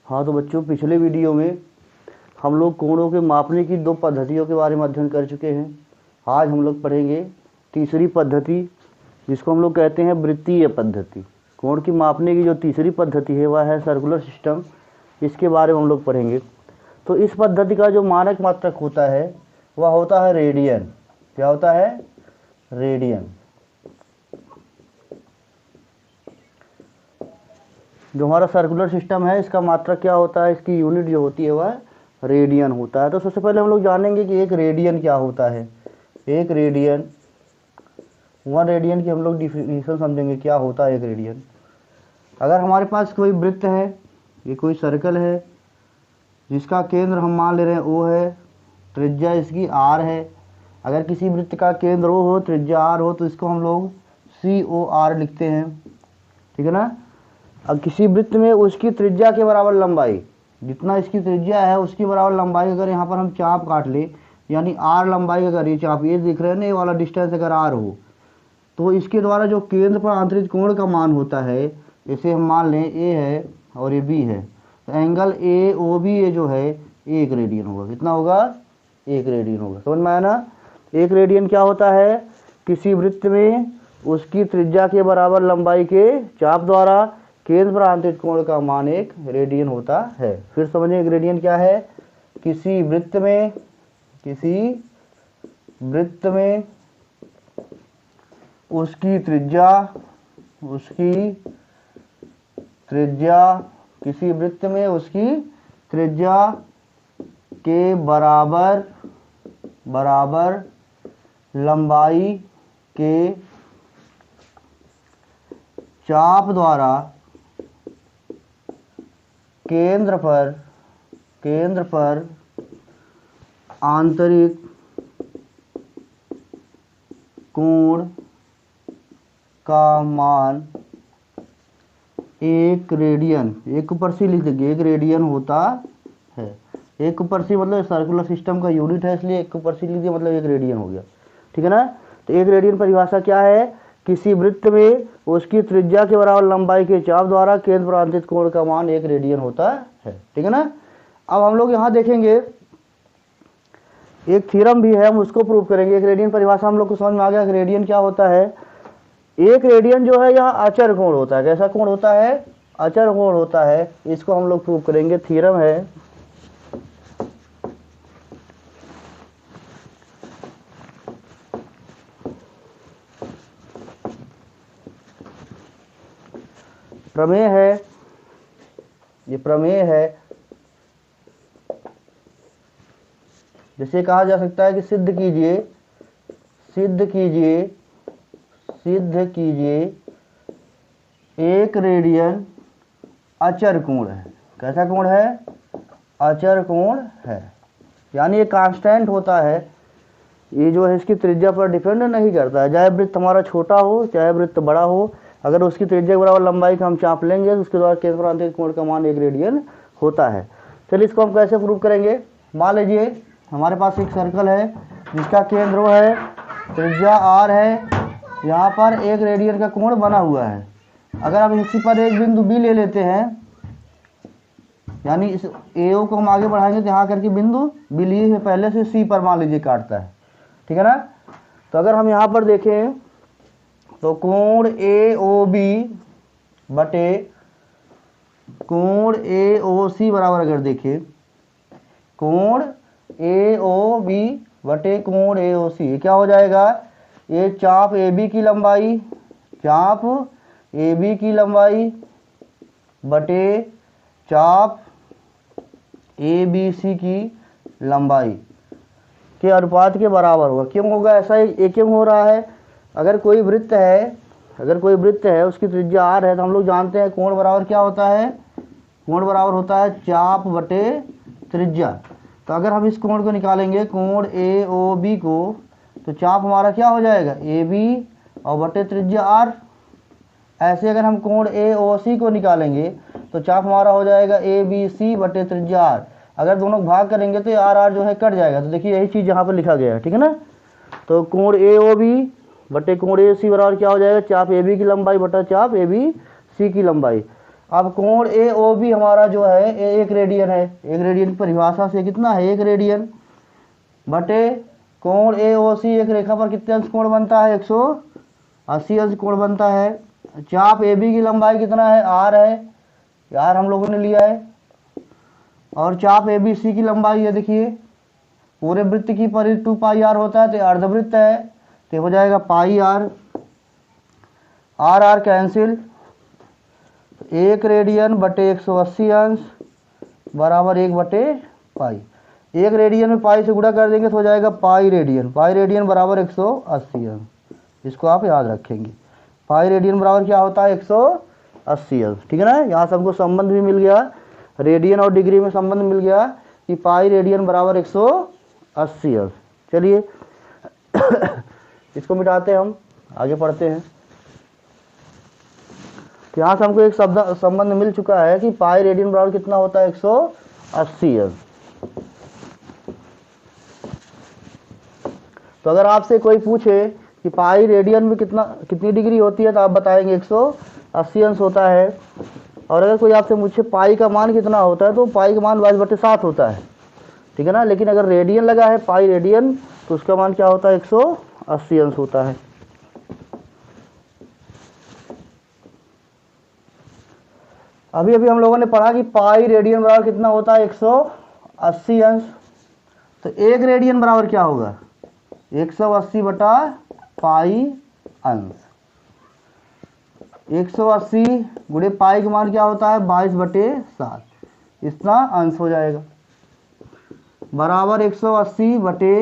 हाँ तो बच्चों, पिछले वीडियो में हम लोग कोणों के मापने की दो पद्धतियों के बारे में अध्ययन कर चुके हैं। आज हम लोग पढ़ेंगे तीसरी पद्धति, जिसको हम लोग कहते हैं वृत्तीय पद्धति। कोण की मापने की जो तीसरी पद्धति है वह है सर्कुलर सिस्टम। इसके बारे में हम लोग पढ़ेंगे। तो इस पद्धति का जो मानक मात्रक होता है वह होता है रेडियन। क्या होता है? रेडियन। जो हमारा सर्कुलर सिस्टम है इसका मात्रक क्या होता है, इसकी यूनिट जो होती है वह रेडियन होता है। तो सबसे पहले हम लोग जानेंगे कि एक रेडियन क्या होता है। एक रेडियन, 1 रेडियन की हम लोग डिफिनीशन समझेंगे क्या होता है एक रेडियन। अगर हमारे पास कोई वृत्त है, ये कोई सर्कल है जिसका केंद्र हम मान ले रहे हैं O है, त्रिज्या इसकी R है। अगर किसी वृत्त का केंद्र O हो, त्रिज्या R हो, तो इसको हम लोग COR लिखते हैं, ठीक है ना। अब किसी वृत्त में उसकी त्रिज्या के बराबर लंबाई, जितना इसकी त्रिज्या है उसकी बराबर लंबाई अगर यहाँ पर हम चाप काट ले, यानी R लंबाई, अगर ये चाप ये दिख रहे हैं ना, ये वाला डिस्टेंस अगर R हो, तो इसके द्वारा जो केंद्र पर आंतरिक कोण का मान होता है, इसे हम मान लें A है और ये B है, तो एंगल AOB ये जो है 1 रेडियन होगा। कितना होगा? 1 रेडियन होगा। समझ में आया ना। 1 रेडियन क्या होता है? किसी वृत्त में उसकी त्रिज्या के बराबर लंबाई के चाप द्वारा केंद्र पर आंतरिक कोण का मान 1 रेडियन होता है। फिर समझिए एक रेडियन क्या है। किसी वृत्त में उसकी त्रिज्या किसी वृत्त में उसकी त्रिज्या के बराबर लंबाई के चाप द्वारा केंद्र पर आंतरिक कोण का मान 1 रेडियन, एक ऊपर सी लिख देंगे, 1 रेडियन होता है। एक ऊपर सी मतलब सर्कुलर सिस्टम का यूनिट है, इसलिए एक ऊपर सी लिख दिया, मतलब 1 रेडियन हो गया, ठीक है ना। तो 1 रेडियन परिभाषा क्या है? किसी वृत्त में उसकी त्रिज्या के बराबर लंबाई के चाप द्वारा केंद्र पर आंतरिक कोण का मान 1 रेडियन होता है, ठीक है ना। अब हम लोग यहाँ देखेंगे एक थ्योरम भी है, हम उसको प्रूव करेंगे। 1 रेडियन परिभाषा हम लोग को समझ में आ गया कि रेडियन क्या होता है। 1 रेडियन जो है यह अचर कोण होता है। कैसा कोण होता है? अचर कोण होता है। इसको हम लोग प्रूव करेंगे। थ्योरम है, प्रमेय है, ये प्रमेय है। जैसे कहा जा सकता है कि सिद्ध कीजिए 1 रेडियन अचर कोण है। कैसा कोण है? अचर कोण है, यानी ये कांस्टेंट होता है। ये जो है इसकी त्रिज्या पर डिपेंड नहीं करता है। चाहे वृत्त हमारा छोटा हो चाहे वृत्त बड़ा हो, अगर उसकी त्रिज्या के बराबर लंबाई का हम चाप लेंगे तो उसके द्वारा केंद्र पर आंतरिक कोण का मान 1 रेडियन होता है। चलिए इसको हम कैसे प्रूव करेंगे। मान लीजिए हमारे पास एक सर्कल है जिसका केंद्र O है, त्रिज्या R है, यहाँ पर 1 रेडियन का कोण बना हुआ है। अगर हम इसी पर एक बिंदु B ले लेते हैं, यानी इस AO को हम आगे बढ़ाएंगे तो यहाँ करके बिंदु B लिए हुए पहले से C पर मान लीजिए काटता है, ठीक है ना। तो अगर हम यहाँ पर देखें तो कोण AOB बटे कोण AOC बराबर, अगर देखें कोण AOB बटे कोण AOC, ये क्या हो जाएगा? ये चाप AB की लंबाई बटे चाप ABC की लंबाई के अनुपात के बराबर होगा। क्यों होगा ऐसा? ये क्यों हो रहा है? अगर कोई वृत्त है उसकी त्रिज्या R है, तो हम लोग जानते हैं कोण बराबर क्या होता है? कोण बराबर होता है चाप बटे त्रिज्या। तो अगर हम इस कोण को निकालेंगे, कोण AOB को, तो चाप हमारा क्या हो जाएगा? AB और बटे त्रिज्या R। ऐसे अगर हम कोण AOC को निकालेंगे तो चाप हमारा हो जाएगा ABC बटे त्रिज्या R। अगर दोनों भाग करेंगे तो R जो है कट जाएगा। तो देखिए यही चीज़ यहाँ पर लिखा गया है, ठीक है ना। तो कोण AOB बटे कोण AC बराबर क्या हो जाएगा? चाप AB की लंबाई बटा चाप ABC की लंबाई। अब कोण ए ओ बी हमारा जो है एक रेडियन है, एक रेडियन की परिभाषा से कितना है, एक रेडियन बटे कोण ए ओ सी, एक रेखा पर कितने अंश कोण बनता है, 180 अंश कोण बनता है। चाप ए बी की लंबाई कितना है, आर है, आर हम लोगों ने लिया है, और चाप ए बी सी की लंबाई है, देखिए पूरे वृत्त की परिधि 2 पाई आर होता है, तो अर्धवृत्त है तो हो जाएगा पाई आर, आर आर कैंसिल, एक रेडियन बटे 180 अंश बराबर 1 बटे पाई। एक रेडियन में पाई से गुणा कर देंगे तो हो जाएगा पाई रेडियन, पाई रेडियन बराबर 180 अंश, इसको आप याद रखेंगे। पाई रेडियन बराबर क्या होता है, 180 अंश, ठीक है ना। यहाँ से हमको संबंध भी मिल गया, रेडियन और डिग्री में संबंध मिल गया कि पाई रेडियन बराबर 180 अंश। चलिए इसको मिटाते हैं, हम आगे पढ़ते हैं। तो यहाँ से हमको एक संबंध मिल चुका है कि पाई रेडियन बराबर कितना होता है, 180 अंश। तो अगर आपसे कोई पूछे कि पाई रेडियन में कितनी डिग्री होती है, तो आप बताएंगे 180 अंश होता है। और अगर कोई आपसे पूछे पाई का मान कितना होता है, तो पाई का मान 22/7 होता है, ठीक है ना। लेकिन अगर रेडियन लगा है पाई रेडियन, तो उसका मान क्या होता है, 180 अंश होता है। अभी अभी हम लोगों ने पढ़ा कि पाई रेडियन बराबर कितना होता है, 180 अंश। तो एक रेडियन बराबर क्या होगा, 180 बटा पाई अंश। 180 गुणे पाई का मान क्या होता है, 22/7, इतना अंश हो जाएगा, बराबर 180 बटे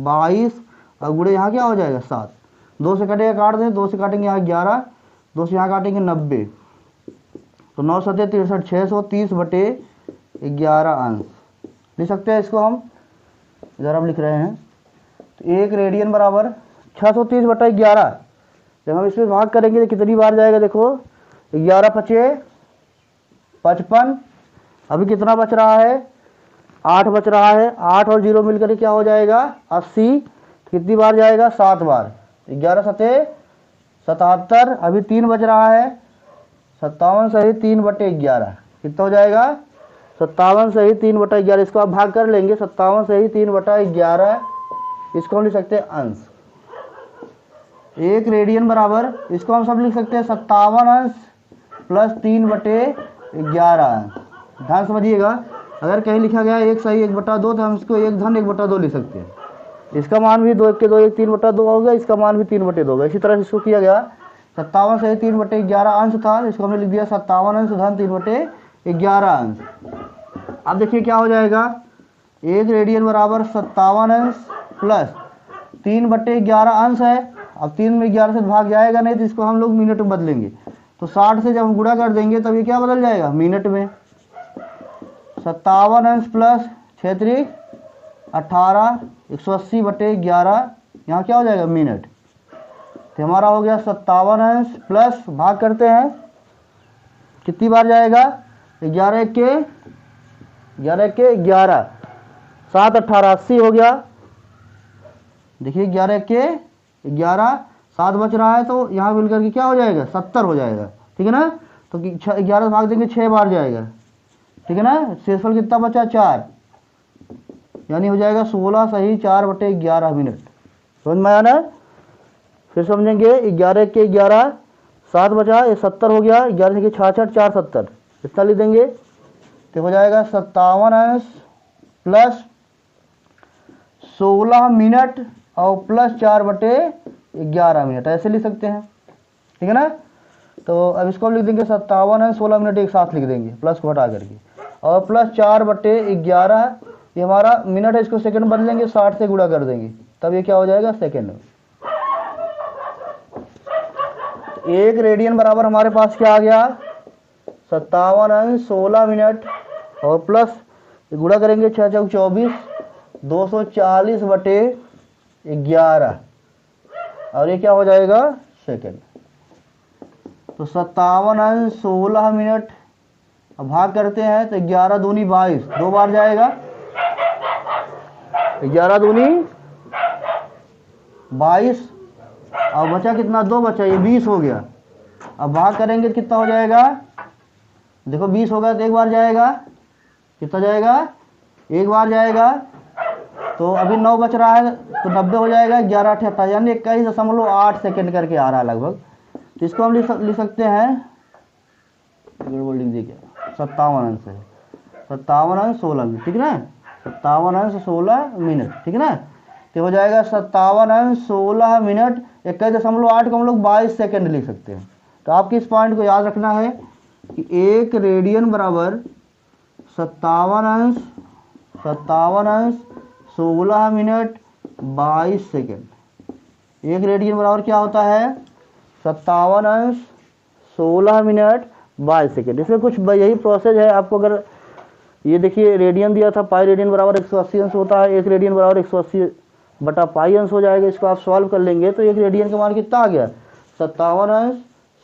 22 और गुणे यहाँ क्या हो जाएगा 7, 2 से कटेगा काट दें, 2 से काटेंगे यहाँ 11, 2 से यहाँ काटेंगे 90, तो 9 7 63, 630 बटे 11 अंश लिख सकते हैं इसको हम, इधर हम लिख रहे हैं। तो एक रेडियन बराबर 630 बटा 11, जब हम इसमें भाग करेंगे तो कितनी बार जाएगा, देखो 11 5 55, अभी कितना बच रहा है, 8 बच रहा है, 8 और 0 मिलकर क्या हो जाएगा 80, कितनी बार जाएगा 7 बार, 11 7 77, अभी 3 बच रहा है, 57 सही 3 बटे 11 कितना हो जाएगा, 57 सही 3 बटा 11, इसको आप भाग कर लेंगे, 57 सही 3 बटा 11, इसको हम लिख सकते हैं अंश। एक रेडियन बराबर, इसको हम सब लिख सकते हैं 57 अंश प्लस 3 बटे 11 अंश। ध्यान समझिएगा, अगर कहीं लिखा गया 1 सही 1/2, तो हम इसको 1 धन 1/2 लिख सकते हैं। इसका मान भी 2 1 के 2 1 3/2 होगा, इसका मान भी 3/2 होगा। इसी तरह इसको किया गया 57 सही 3 बटे 11 अंश था, इसको हमने लिख दिया 57 अंश धन 3 बटे 11 अंश। अब देखिए क्या हो जाएगा, एक रेडियन बराबर 57 अंश प्लस 3 बटे 11 अंश है। अब 3 में 11 से भाग जाएगा नहीं, तो इसको हम लोग मिनट में बदलेंगे, तो 60 से जब हम गुणा कर देंगे तब ये क्या बदल जाएगा मिनट में। 57 अंश प्लस 6 3 18, 180 बटे 11, यहाँ क्या हो जाएगा मिनट। तो हमारा हो गया 57 अंश प्लस, भाग करते हैं कितनी बार जाएगा, 11 1 के 11, 7 18 80 हो गया। देखिए 11 1 के 11, 7 बच रहा है, तो यहाँ मिलकर के क्या हो जाएगा 70 हो जाएगा, ठीक है ना। तो 11 भाग देंगे 6 बार जाएगा, ठीक है ना। शेषफल कितना बचा 4, यानी हो जाएगा 16 सही 4 बटे 11 मिनट। समझ में आया ना, फिर समझेंगे 11 1 के 11, 7 बचा, ये 70 हो गया, 11 के 66 4 70, इतना लिख देंगे, तो हो जाएगा 57 अंश प्लस 16 मिनट और प्लस 4 बटे 11 मिनट, ऐसे लिख सकते हैं, ठीक है ना। तो अब इसको हम लिख देंगे 57 अंश 16 मिनट एक साथ लिख देंगे प्लस को हटा करके, और प्लस 4 बटे 11, ये हमारा मिनट है, इसको सेकंड बदलेंगे, 60 से गुणा कर देंगे, तब ये क्या हो जाएगा सेकंड में। एक रेडियन बराबर हमारे पास क्या आ गया 57 अंश 16 मिनट और प्लस गुणा करेंगे 6 चौक 24, 240 बटे 11, और ये क्या हो जाएगा सेकंड। तो 57 अंश 16 मिनट, अब भाग करते हैं तो 11 दूनी 22, 2 बार जाएगा, 11 दूनी 22, और बचा कितना 2 बचा, ये 20 हो गया। अब भाग करेंगे कितना हो जाएगा देखो 20 होगा तो एक बार जाएगा, कितना जाएगा, एक बार जाएगा। तो अभी 9 बच रहा है तो 90 हो जाएगा, 11 28 यानी 21.8 सेकेंड करके आ रहा है लगभग। तो इसको हम लिख सकते हैं, गड़बड़ लिख दी क्या, 57 अंश है, 57 अंश 16 मिनट, ठीक ना, 57 अंश 16 मिनट, ठीक ना। तो हो जाएगा 57 अंश 16 मिनट 21.8 को हम लोग 22 सेकेंड लिख सकते हैं। तो आपकी इस पॉइंट को याद रखना है कि 1 रेडियन बराबर 57 अंश 16 मिनट 22 सेकेंड। 1 रेडियन बराबर क्या होता है, 57 अंश 16 मिनट 22 सेकेंड। इसमें कुछ यही प्रोसेस है। आपको अगर ये देखिए रेडियन दिया था, पाई रेडियन बराबर 180 अंश होता है, 1 रेडियन बराबर 180 बटा पाई अंश हो जाएगा। इसको आप सॉल्व कर लेंगे तो 1 रेडियन का मान कितना आ गया, 57 अंश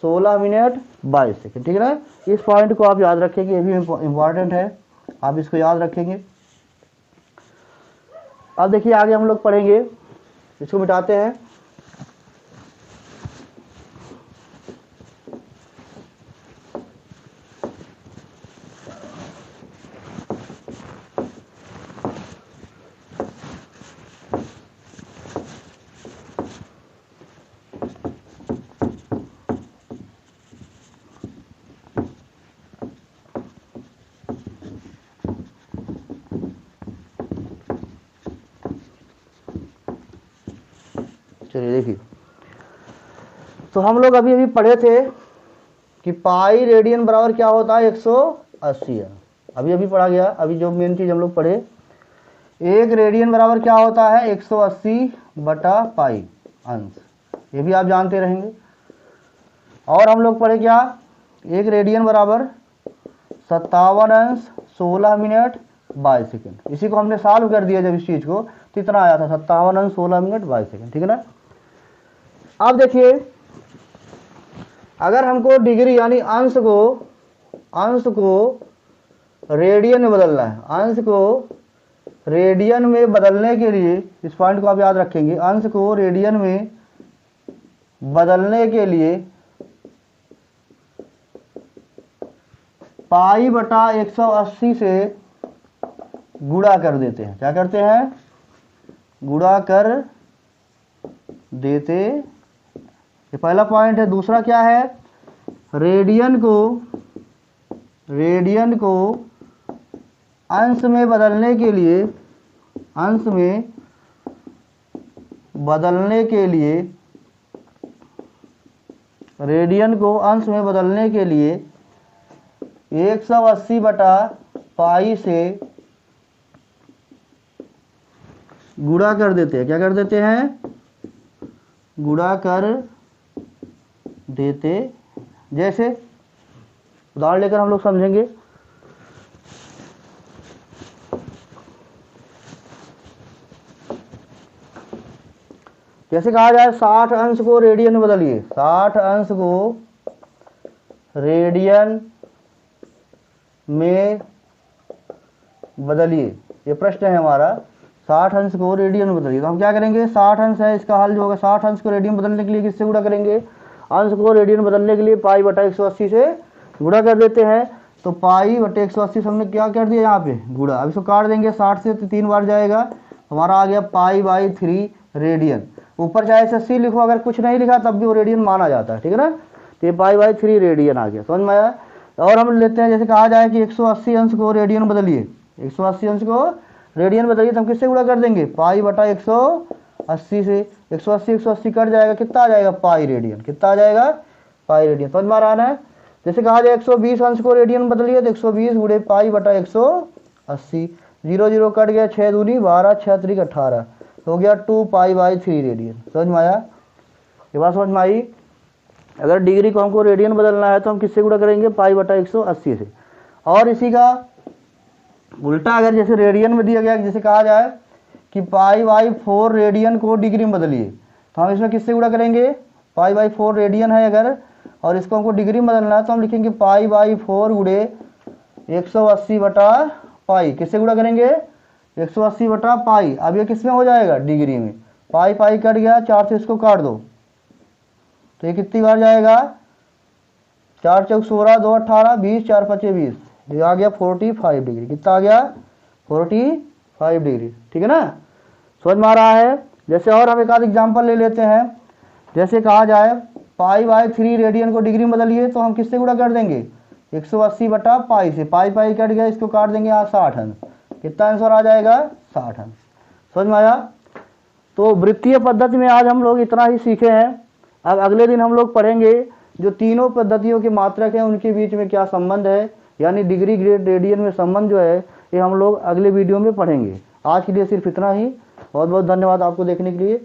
16 मिनट 22 सेकेंड, ठीक है ना। इस पॉइंट को आप याद रखेंगे, ये भी इम्पॉर्टेंट है, आप इसको याद रखेंगे। अब देखिए आगे हम लोग पढ़ेंगे, इसको मिटाते हैं। चलिए देखिए, तो हम लोग अभी अभी पढ़े थे कि पाई रेडियन बराबर क्या होता है, 180 है, अभी अभी पढ़ा गया। अभी जो मेन चीज हम लोग पढ़े, 1 रेडियन बराबर क्या होता है, 180 बटा पाई अंश, ये भी आप जानते रहेंगे। और हम लोग पढ़े क्या, 1 रेडियन बराबर 57 अंश 16 मिनट 22 सेकेंड। इसी को हमने सॉल्व कर दिया जब इस चीज को, तो इतना आया था 57 अंश 16 मिनट 22 सेकेंड, ठीक है ना। अब देखिए, अगर हमको डिग्री यानी अंश को रेडियन में बदलना है, अंश को रेडियन में बदलने के लिए, इस पॉइंट को आप याद रखेंगे, अंश को रेडियन में बदलने के लिए पाई बटा 180 से गुणा कर देते हैं। क्या करते हैं, गुणा कर देते, ये पहला पॉइंट है। दूसरा क्या है, रेडियन को अंश में बदलने के लिए, अंश में बदलने के लिए, रेडियन को अंश में बदलने के लिए 180 बटा पाई से गुणा कर देते हैं। क्या कर देते हैं, गुणा कर देते। जैसे उदाहरण लेकर हम लोग समझेंगे। जैसे कहा जाए 60 अंश को रेडियन में बदलिए, 60 अंश को रेडियन में बदलिए, ये प्रश्न है हमारा, 60 अंश को रेडियन में बदलिए। तो हम क्या करेंगे, 60 अंश है, इसका हल जो होगा, 60 अंश को रेडियन बदलने के लिए किससे गुणा करेंगे, अंश को रेडियन बदलने के लिए पाई बटा 180 से गुणा कर देते हैं। तो पाई बटे 180 से हमने क्या कर दिया यहाँ पे गुणा। अब इसको काट देंगे, 60 से तो 3 बार जाएगा, हमारा आ गया पाई बाई 3 रेडियन। ऊपर चाहे 80 लिखो, अगर कुछ नहीं लिखा तब भी वो रेडियन माना जाता है, ठीक है ना। तो ये पाई बाई 3 रेडियन आ गया, समझ में आया। और हम लेते हैं, जैसे कहा जाए कि 180 अंश को रेडियन बदलिए, 180 अंश को रेडियन बदलिए, तो हम किससे गुणा कर देंगे, पाई बटा 180 से। 180 कट जाएगा, कितना आ जाएगा, पाई रेडियन, कितना आ जाएगा, पाई रेडियन, समझ में आ रहा है। जैसे कहा जाए 120 अंश को रेडियन बदलिए, तो 120 गुणे पाई बटा 180, 0 0 कट गया, 6 दूनी 12, 6 त्रिक 18, हो गया 2 पाई बाई 3 रेडियन। समझ में आया, ये बात समझ में आई। अगर डिग्री को हमको रेडियन बदलना है तो हम किससे गुणा करेंगे, पाई बटा 180 से। और इसी का उल्टा, अगर जैसे रेडियन में दिया गया, जैसे कहा जाए कि पाई बाई 4 रेडियन को डिग्री में बदलिए, तो हम इसमें किससे गुणा करेंगे, पाई बाई 4 रेडियन है अगर, और इसको हमको डिग्री में बदलना है, तो हम लिखेंगे पाई बाई 4 गुणे 180 बटा पाई। किससे गुणा करेंगे, 180 बटा पाई। अब ये किसमें हो जाएगा, डिग्री में। पाई पाई कट गया, 4 से इसको काट दो, तो ये कितनी बार जाएगा, 4 चौक 16, 2 18, 20, 4 5 20, ये आ गया 45 डिग्री। कितना आ गया? 45 डिग्री। ठीक है ना, समझ में आ रहा है। जैसे और हम एक आध एग्जाम्पल ले लेते हैं। जैसे कहा जाए पाई बाय 3 रेडियन को डिग्री में बदलिए तो हम किससे गुणा कर देंगे? 180 बटा पाई से। पाई पाई कट गया, इसको काट देंगे यहाँ 60 अंश। कितना आंसर आ जाएगा? 60 अंश। समझ में आया। तो वृत्तीय पद्धति में आज हम लोग इतना ही सीखे हैं। अब अगले दिन हम लोग पढ़ेंगे जो तीनों पद्धतियों के मात्रक हैं उनके बीच में क्या संबंध है, यानी डिग्री ग्रेड रेडियन में संबंध जो है ये हम लोग अगले वीडियो में पढ़ेंगे। आज के लिए सिर्फ इतना ही। बहुत बहुत धन्यवाद आपको देखने के लिए।